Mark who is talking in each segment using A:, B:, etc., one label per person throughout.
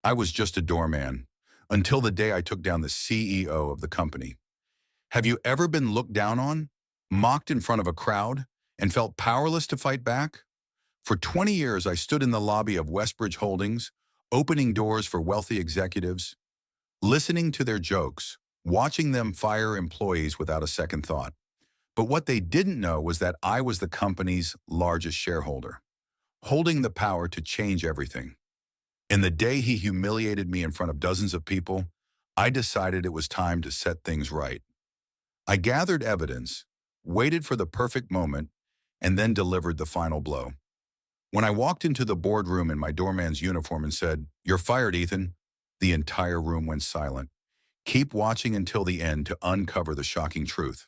A: I was just a doorman until the day I took down the CEO of the company. Have you ever been looked down on, mocked in front of a crowd, and felt powerless to fight back? For 20 years, I stood in the lobby of Westbridge Holdings, opening doors for wealthy executives, listening to their jokes, watching them fire employees without a second thought. But what they didn't know was that I was the company's largest shareholder, holding the power to change everything. And the day he humiliated me in front of dozens of people, I decided it was time to set things right. I gathered evidence, waited for the perfect moment, and then delivered the final blow. When I walked into the boardroom in my doorman's uniform and said, "You're fired, Ethan," the entire room went silent. Keep watching until the end to uncover the shocking truth.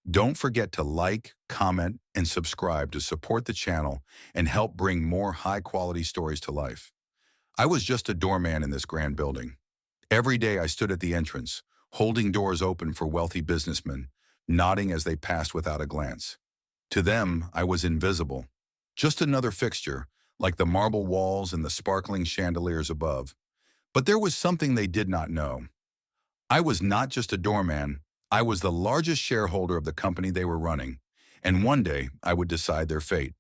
A: Don't forget to like, comment, and subscribe to support the channel and help bring more high-quality stories to life. I was just a doorman in this grand building. Every day I stood at the entrance, holding doors open for wealthy businessmen, nodding as they passed without a glance. To them, I was invisible, just another fixture, like the marble walls and the sparkling chandeliers above. But there was something they did not know. I was not just a doorman, I was the largest shareholder of the company they were running, and one day I would decide their fate.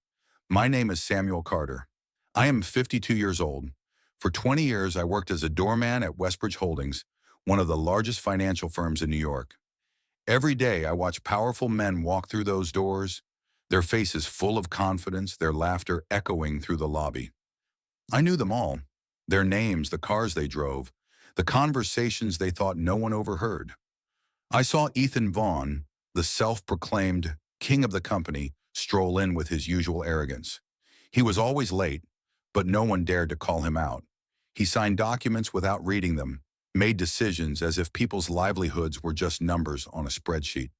A: My name is Samuel Carter. I am 52 years old. For 20 years, I worked as a doorman at Westbridge Holdings, one of the largest financial firms in New York. Every day, I watched powerful men walk through those doors, their faces full of confidence, their laughter echoing through the lobby. I knew them all, their names, the cars they drove, the conversations they thought no one overheard. I saw Ethan Vaughn, the self-proclaimed king of the company, stroll in with his usual arrogance. He was always late, but no one dared to call him out. He signed documents without reading them, made decisions as if people's livelihoods were just numbers on a spreadsheet.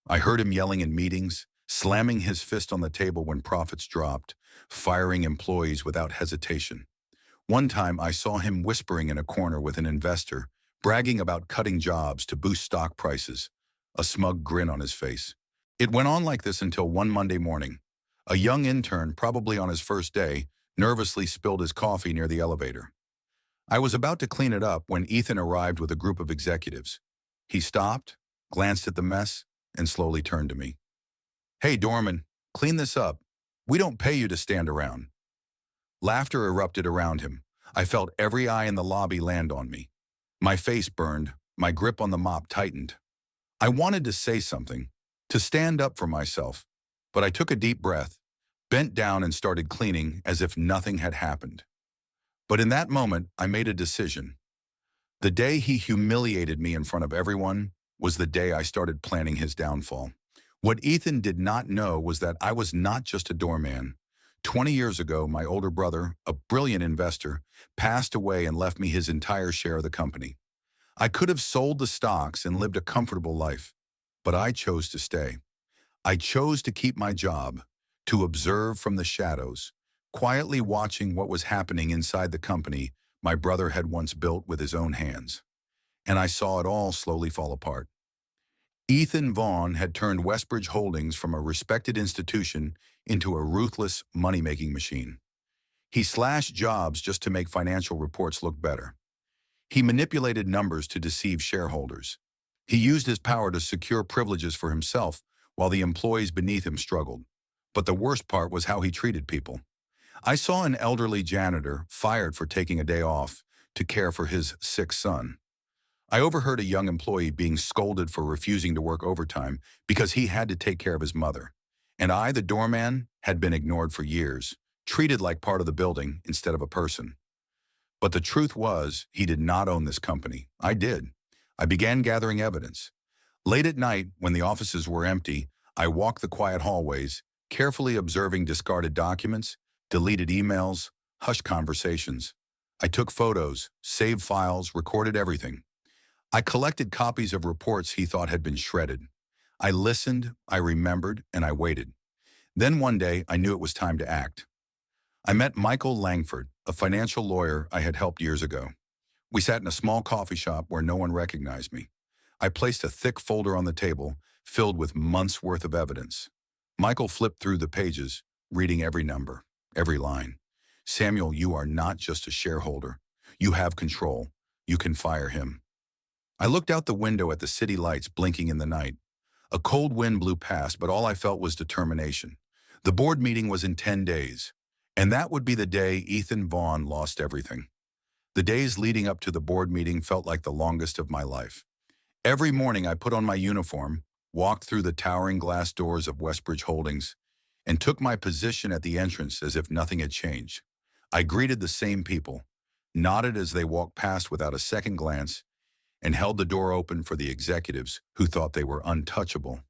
A: I heard him yelling in meetings, slamming his fist on the table when profits dropped, firing employees without hesitation. One time I saw him whispering in a corner with an investor, bragging about cutting jobs to boost stock prices, a smug grin on his face. It went on like this until one Monday morning. A young intern, probably on his first day, nervously spilled his coffee near the elevator. I was about to clean it up when Ethan arrived with a group of executives. He stopped, glanced at the mess, and slowly turned to me. "Hey, Doorman, clean this up. We don't pay you to stand around." Laughter erupted around him. I felt every eye in the lobby land on me. My face burned, my grip on the mop tightened. I wanted to say something, to stand up for myself, but I took a deep breath, bent down and started cleaning as if nothing had happened. But in that moment, I made a decision. The day he humiliated me in front of everyone was the day I started planning his downfall. What Ethan did not know was that I was not just a doorman. 20 years ago, my older brother, a brilliant investor, passed away and left me his entire share of the company. I could have sold the stocks and lived a comfortable life, but I chose to stay. I chose to keep my job, to observe from the shadows, quietly watching what was happening inside the company my brother had once built with his own hands. And I saw it all slowly fall apart. Ethan Vaughn had turned Westbridge Holdings from a respected institution into a ruthless money-making machine. He slashed jobs just to make financial reports look better. He manipulated numbers to deceive shareholders. He used his power to secure privileges for himself while the employees beneath him struggled. But the worst part was how he treated people. I saw an elderly janitor fired for taking a day off to care for his sick son. I overheard a young employee being scolded for refusing to work overtime because he had to take care of his mother. And I, the doorman, had been ignored for years, treated like part of the building instead of a person. But the truth was, he did not own this company. I did. I began gathering evidence. Late at night, when the offices were empty, I walked the quiet hallways, carefully observing discarded documents, deleted emails, hushed conversations. I took photos, saved files, recorded everything. I collected copies of reports he thought had been shredded. I listened, I remembered, and I waited. Then one day, I knew it was time to act. I met Michael Langford, a financial lawyer I had helped years ago. We sat in a small coffee shop where no one recognized me. I placed a thick folder on the table, filled with months' worth of evidence. Michael flipped through the pages, reading every number, every line. "Samuel, you are not just a shareholder. You have control. You can fire him. I looked out the window at the city lights blinking in the night. A cold wind blew past, but all I felt was determination. The board meeting was in 10 days, and that would be the day Ethan Vaughn lost everything. The days leading up to the board meeting felt like the longest of my life. Every morning I put on my uniform, walked through the towering glass doors of Westbridge Holdings, and took my position at the entrance as if nothing had changed. I greeted the same people, nodded as they walked past without a second glance, and held the door open for the executives who thought they were untouchable.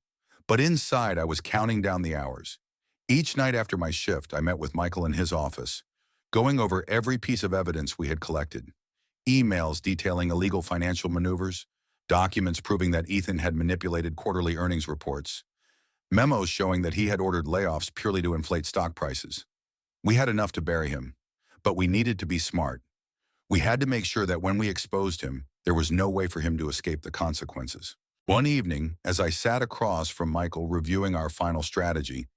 A: But inside, I was counting down the hours. Each night after my shift, I met with Michael in his office, going over every piece of evidence we had collected. Emails detailing illegal financial maneuvers, documents proving that Ethan had manipulated quarterly earnings reports, memos showing that he had ordered layoffs purely to inflate stock prices. We had enough to bury him, but we needed to be smart. We had to make sure that when we exposed him, there was no way for him to escape the consequences. One evening, as I sat across from Michael reviewing our final strategy,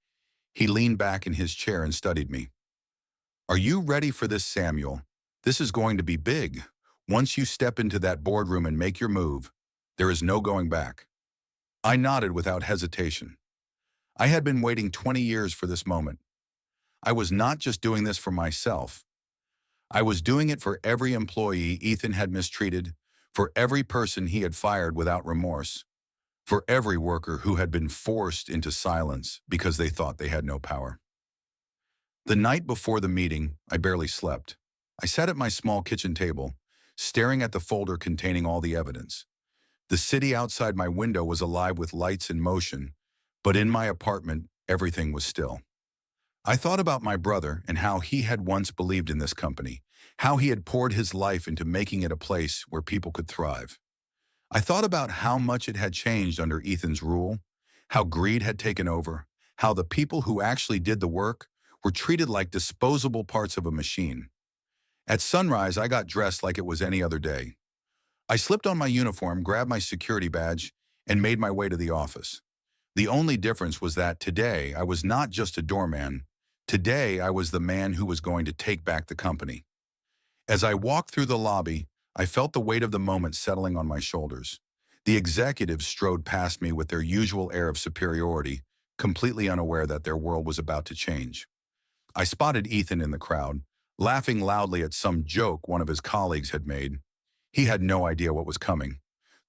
A: he leaned back in his chair and studied me. "Are you ready for this, Samuel? This is going to be big. Once you step into that boardroom and make your move, there is no going back." I nodded without hesitation. I had been waiting 20 years for this moment. I was not just doing this for myself. I was doing it for every employee Ethan had mistreated, for every person he had fired without remorse, for every worker who had been forced into silence because they thought they had no power. The night before the meeting, I barely slept. I sat at my small kitchen table, staring at the folder containing all the evidence. The city outside my window was alive with lights in motion, but in my apartment, everything was still. I thought about my brother and how he had once believed in this company, how he had poured his life into making it a place where people could thrive. I thought about how much it had changed under Ethan's rule, how greed had taken over, how the people who actually did the work were treated like disposable parts of a machine. At sunrise, I got dressed like it was any other day. I slipped on my uniform, grabbed my security badge, and made my way to the office. The only difference was that today I was not just a doorman. Today I was the man who was going to take back the company. As I walked through the lobby, I felt the weight of the moment settling on my shoulders. The executives strode past me with their usual air of superiority, completely unaware that their world was about to change. I spotted Ethan in the crowd, laughing loudly at some joke one of his colleagues had made. He had no idea what was coming.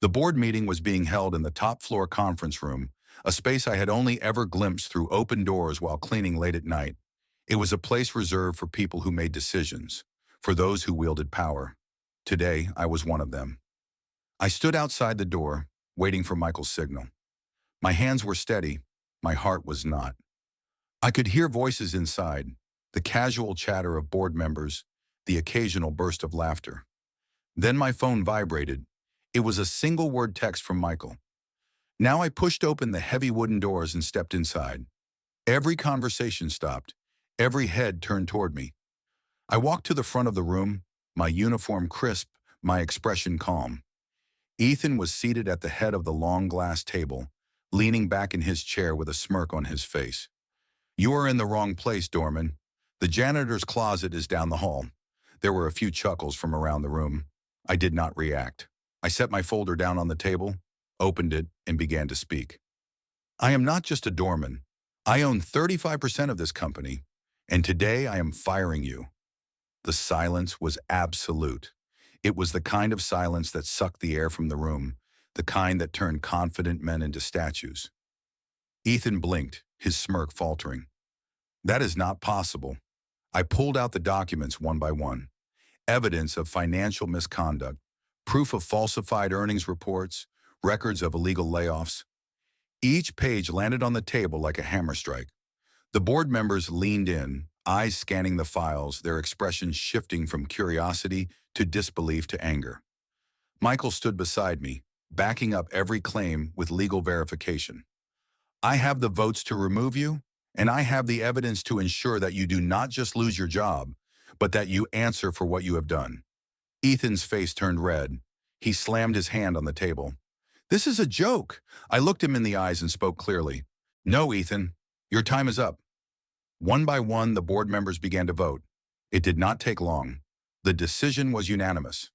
A: The board meeting was being held in the top-floor conference room, a space I had only ever glimpsed through open doors while cleaning late at night. It was a place reserved for people who made decisions, for those who wielded power. Today, I was one of them. I stood outside the door, waiting for Michael's signal. My hands were steady, my heart was not. I could hear voices inside, the casual chatter of board members, the occasional burst of laughter. Then my phone vibrated. It was a single-word text from Michael. Now I pushed open the heavy wooden doors and stepped inside. Every conversation stopped. Every head turned toward me. I walked to the front of the room, my uniform crisp, my expression calm. Ethan was seated at the head of the long glass table, leaning back in his chair with a smirk on his face. "You are in the wrong place, Doorman. The janitor's closet is down the hall." There were a few chuckles from around the room. I did not react. I set my folder down on the table, opened it, and began to speak. "I am not just a doorman. I own 35% of this company, and today I am firing you." The silence was absolute. It was the kind of silence that sucked the air from the room, the kind that turned confident men into statues. Ethan blinked, his smirk faltering. "That is not possible." I pulled out the documents one by one. Evidence of financial misconduct, proof of falsified earnings reports, records of illegal layoffs. Each page landed on the table like a hammer strike. The board members leaned in, eyes scanning the files, their expressions shifting from curiosity to disbelief to anger. Michael stood beside me, backing up every claim with legal verification. "I have the votes to remove you, and I have the evidence to ensure that you do not just lose your job, but that you answer for what you have done." Ethan's face turned red. He slammed his hand on the table. "This is a joke." I looked him in the eyes and spoke clearly. "No, Ethan, your time is up." One by one, the board members began to vote. It did not take long. The decision was unanimous.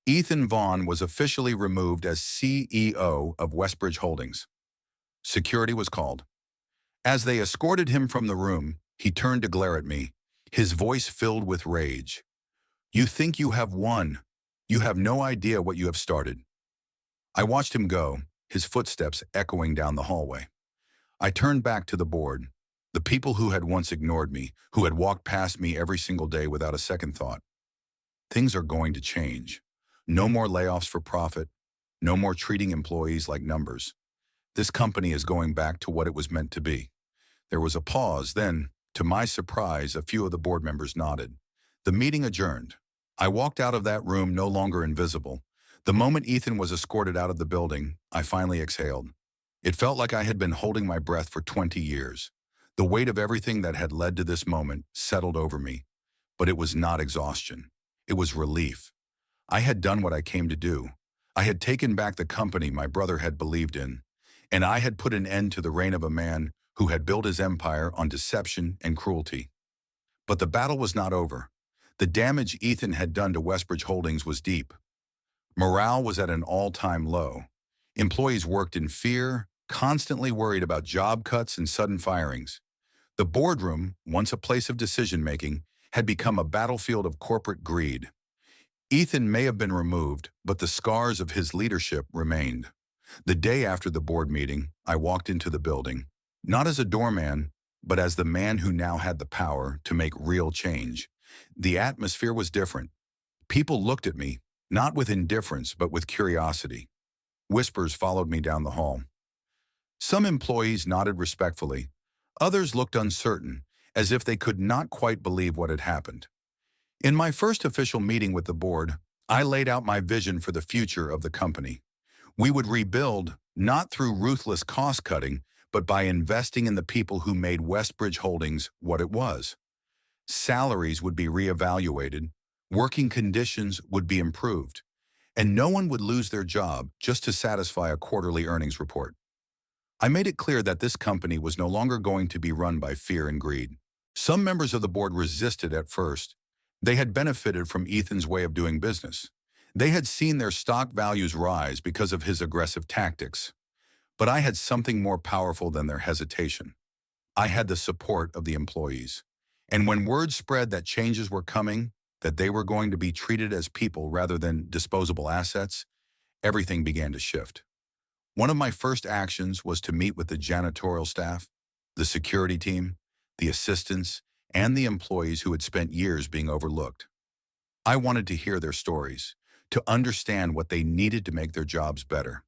A: Ethan Vaughn was officially removed as CEO of Westbridge Holdings. Security was called. As they escorted him from the room, he turned to glare at me, his voice filled with rage. "You think you have won. You have no idea what you have started." I watched him go, his footsteps echoing down the hallway. I turned back to the board, the people who had once ignored me, who had walked past me every single day without a second thought. Things are going to change. No more layoffs for profit. No more treating employees like numbers. This company is going back to what it was meant to be. There was a pause, then, to my surprise, a few of the board members nodded. The meeting adjourned. I walked out of that room no longer invisible. The moment Ethan was escorted out of the building, I finally exhaled. It felt like I had been holding my breath for 20 years. The weight of everything that had led to this moment settled over me. But it was not exhaustion. It was relief. I had done what I came to do. I had taken back the company my brother had believed in, and I had put an end to the reign of a man who had built his empire on deception and cruelty. But the battle was not over. The damage Ethan had done to Westbridge Holdings was deep. Morale was at an all-time low. Employees worked in fear, constantly worried about job cuts and sudden firings. The boardroom, once a place of decision-making, had become a battlefield of corporate greed. Ethan may have been removed, but the scars of his leadership remained. The day after the board meeting, I walked into the building, not as a doorman, but as the man who now had the power to make real change. The atmosphere was different. People looked at me, not with indifference, but with curiosity. Whispers followed me down the hall. Some employees nodded respectfully. Others looked uncertain, as if they could not quite believe what had happened. In my first official meeting with the board, I laid out my vision for the future of the company. We would rebuild, not through ruthless cost-cutting, but by investing in the people who made Westbridge Holdings what it was. Salaries would be reevaluated, working conditions would be improved, and no one would lose their job just to satisfy a quarterly earnings report. I made it clear that this company was no longer going to be run by fear and greed. Some members of the board resisted at first. They had benefited from Ethan's way of doing business. They had seen their stock values rise because of his aggressive tactics. But I had something more powerful than their hesitation. I had the support of the employees. And when word spread that changes were coming, that they were going to be treated as people rather than disposable assets, everything began to shift. One of my first actions was to meet with the janitorial staff, the security team, the assistants, and the employees who had spent years being overlooked. I wanted to hear their stories, to understand what they needed to make their jobs better.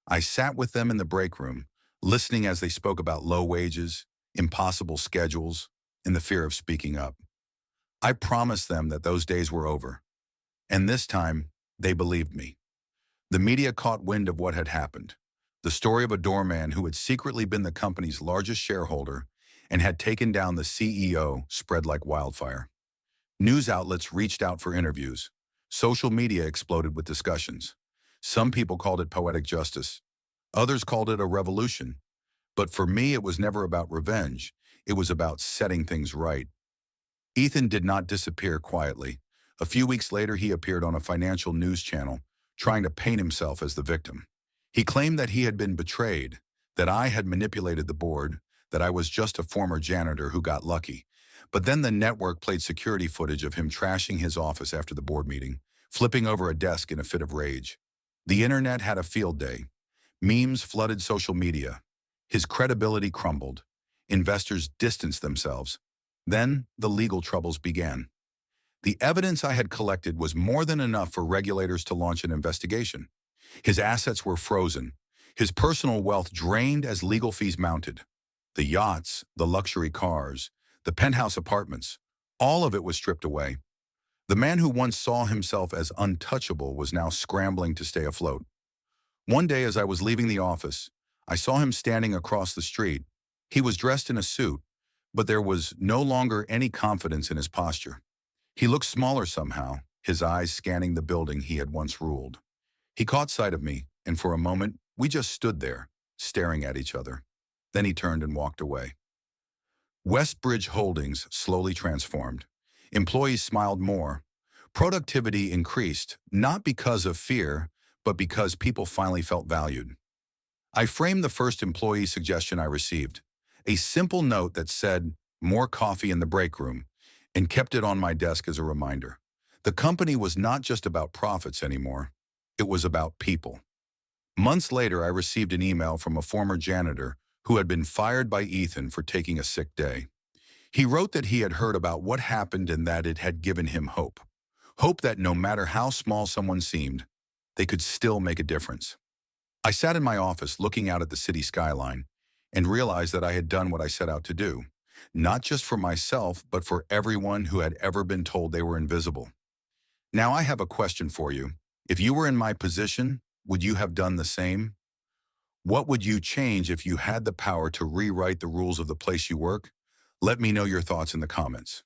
A: I sat with them in the break room, listening as they spoke about low wages, impossible schedules, and the fear of speaking up. I promised them that those days were over, and this time, they believed me. The media caught wind of what had happened, the story of a doorman who had secretly been the company's largest shareholder and had taken down the CEO spread like wildfire. News outlets reached out for interviews. Social media exploded with discussions. Some people called it poetic justice. Others called it a revolution. But for me, it was never about revenge. It was about setting things right. Ethan did not disappear quietly. A few weeks later, he appeared on a financial news channel, trying to paint himself as the victim. He claimed that he had been betrayed, that I had manipulated the board, that I was just a former janitor who got lucky. But then the network played security footage of him trashing his office after the board meeting, flipping over a desk in a fit of rage. The internet had a field day. Memes flooded social media. His credibility crumbled. Investors distanced themselves. Then the legal troubles began. The evidence I had collected was more than enough for regulators to launch an investigation. His assets were frozen. His personal wealth drained as legal fees mounted. The yachts, the luxury cars, the penthouse apartments, all of it was stripped away. The man who once saw himself as untouchable was now scrambling to stay afloat. One day as I was leaving the office, I saw him standing across the street. He was dressed in a suit, but there was no longer any confidence in his posture. He looked smaller somehow, his eyes scanning the building he had once ruled. He caught sight of me, and for a moment, we just stood there, staring at each other. Then he turned and walked away. Westbridge Holdings slowly transformed. Employees smiled more. Productivity increased, not because of fear, but because people finally felt valued. I framed the first employee suggestion I received, a simple note that said, "More coffee in the break room," and kept it on my desk as a reminder. The company was not just about profits anymore. It was about people. Months later, I received an email from a former janitor who had been fired by Ethan for taking a sick day. He wrote that he had heard about what happened and that it had given him hope. Hope that no matter how small someone seemed, they could still make a difference. I sat in my office looking out at the city skyline and realized that I had done what I set out to do, not just for myself, but for everyone who had ever been told they were invisible. Now I have a question for you. If you were in my position, would you have done the same? What would you change if you had the power to rewrite the rules of the place you work? Let me know your thoughts in the comments.